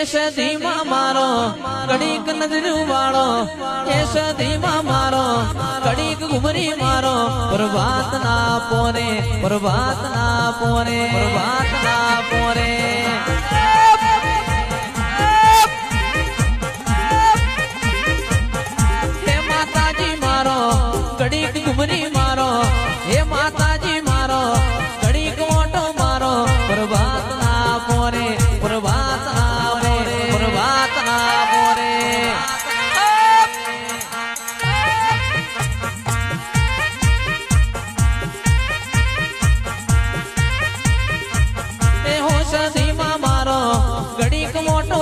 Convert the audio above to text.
સધીમાં મારો ઘડીક નજરું વાળો એ સધીમાં મારો ઘડીક ઘુમરી મારો પ્રભાત ના પોરે પ્રભાત ના પોરે પ્રભાત ના પોરે હે માતાજી મારો ઘડીક ઘુમરી મારો હે માતાજી મારો ઘડીક મોટો મારો પ્રભાત ના પોરે પ્રભાત ના પોરે પ્રભાત ના પોરે એ હો સધીમાં મારો ઘડીક મોટો